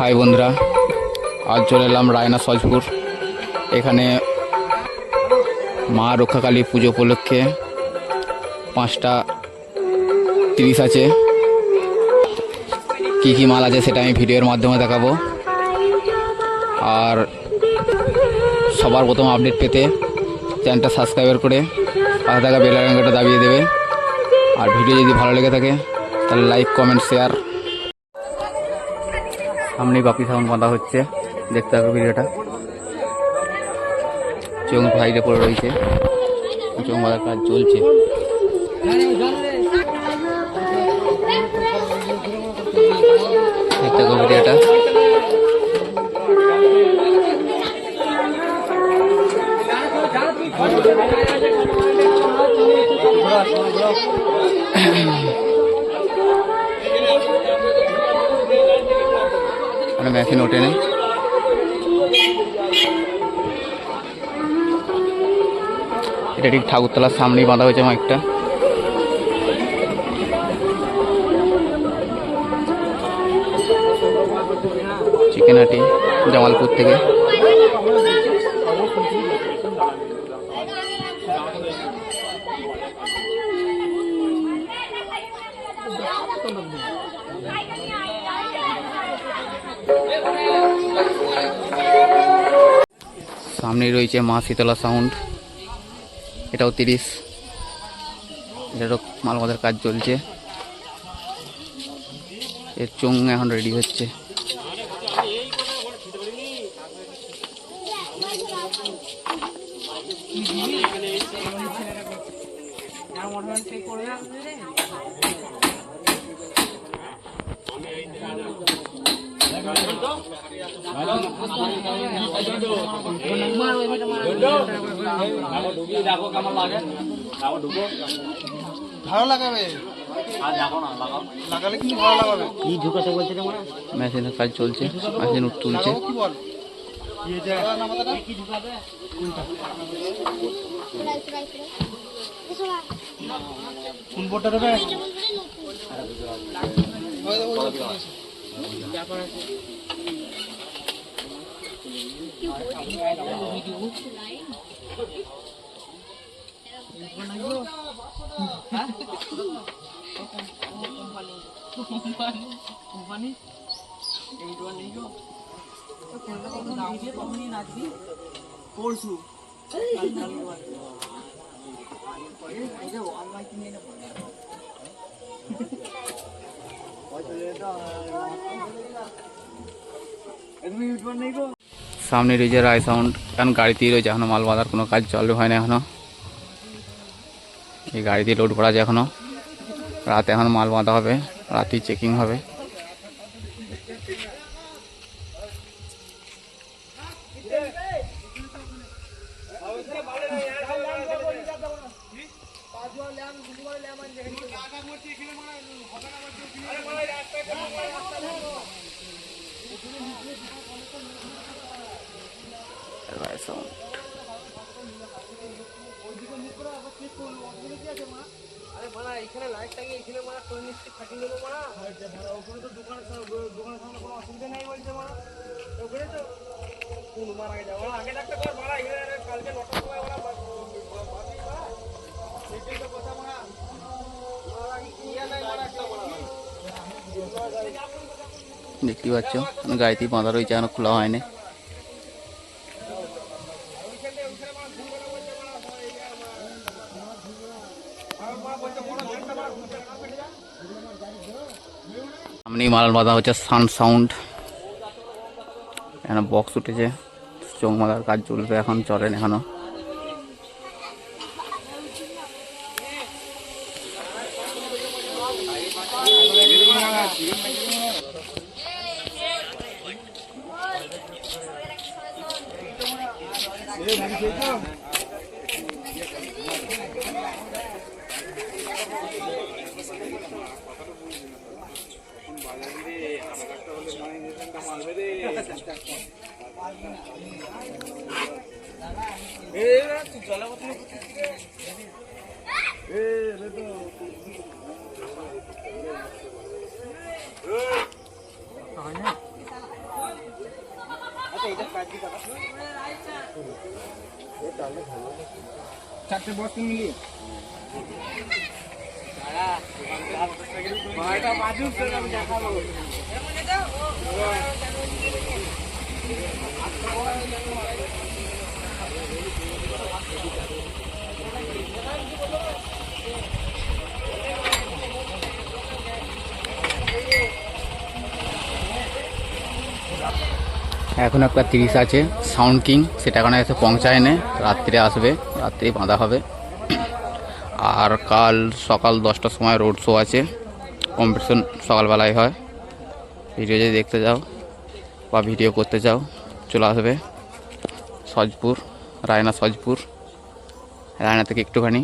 High বন্ধুরা, আজ চলে এলাম রায়না সজপুর। এখানে মা রক্ষাকালী পুজো উপলক্ষে 5:30 আছে। কি কি মাল আছে সেটা আমি ভিডিওর মাধ্যমে দেখাবো। আর সবার প্রথম আপডেট পেতে চ্যানেলটা সাবস্ক্রাইব করে পাশে থাকা বেল আইকনটা দাবিয়ে দেবে। আর ভিডিও যদি ভালো লেগে থাকে তাহলে লাইক, কমেন্ট, শেয়ার। সামনেই বাপি সাউন্ড বাঁধা হচ্ছে, দেখতে হবে ভিডিওটা। চোখ ভাইরে পড়ে রয়েছে, চোখ বাঁধার কাজ চলছে। দেখতে হবে ভিডিওটা। মেশিন ওঠে নেই। এটা ঠিক ঠাকুরতলার সামনেই বাঁধা হয়েছে মাইকটা। চিকেনহাটি, জামালপুর থেকে। সামনেই রয়েছে মা শীতলা সাউন্ড, এটাও 30। এটারও মাল বাঁধার কাজ চলছে। এর চোঙ এখন রেডি হচ্ছে। ভালো লাগাবে, লাগালে কিন্তু ভালো লাগাবে। কি ঢুকাতে বলছে রে? মেশিনের কাজ চলছে, মেশিন তুলছে। কি বল কি ঢুকাবে? কোন বোর্ডটা দেবে? সামনে রয়েছে রায় সাউন্ড, কারণ গাড়িতেই রয়েছে এখনো মাল বাঁধার কোনো কাজ চালু হয় না এখনো। এই গাড়ি দিয়ে লোড ভরা যায় এখনো। রাতে এখন মাল বাঁধা হবে, রাতেই চেকিং হবে। রায় সাউন্ড এখানে লাইটটাকে এখানে মারা করে নিচ্ছি, খাটিয়ে দেবো মারা। ওখানে তো দোকানের সামনে কোনো অসুবিধা নেই বলছে মারা। ওখানে তো কোন মারা আগে যাবো, আগে একটা কর মারা। এখানে কালকে 9টার সময় ওরা বাকি মারা, সেইটাই তো কথা মারা। দেখতে পাচ্ছ গাড়িতেই বাঁধা রয়েছে, এখনো খোলা হয়নি। সামনেই মাল বাঁধা হচ্ছে সাউন্ড। এখানে বক্স উঠেছে, চোখ বাঁধার কাজ চলবে, এখন চলেন এখনো। চারটে বস্তা মিলিয়ে এখন একটা 30 আছে সাউন্ড কিং, সেটা এখানে এসে পৌঁছায় না, রাত্রে আসবে, রাত্রে বাঁধা হবে। আর কাল সকাল 10টার সময় রোড শো আছে, কম্পিটিশন সকালবেলায় হয়। ভিডিও যদি দেখতে যাও বা ভিডিও করতে চাও চলে আসবে সজপুর, রায়না সজপুর, রায়না থেকে একটুখানি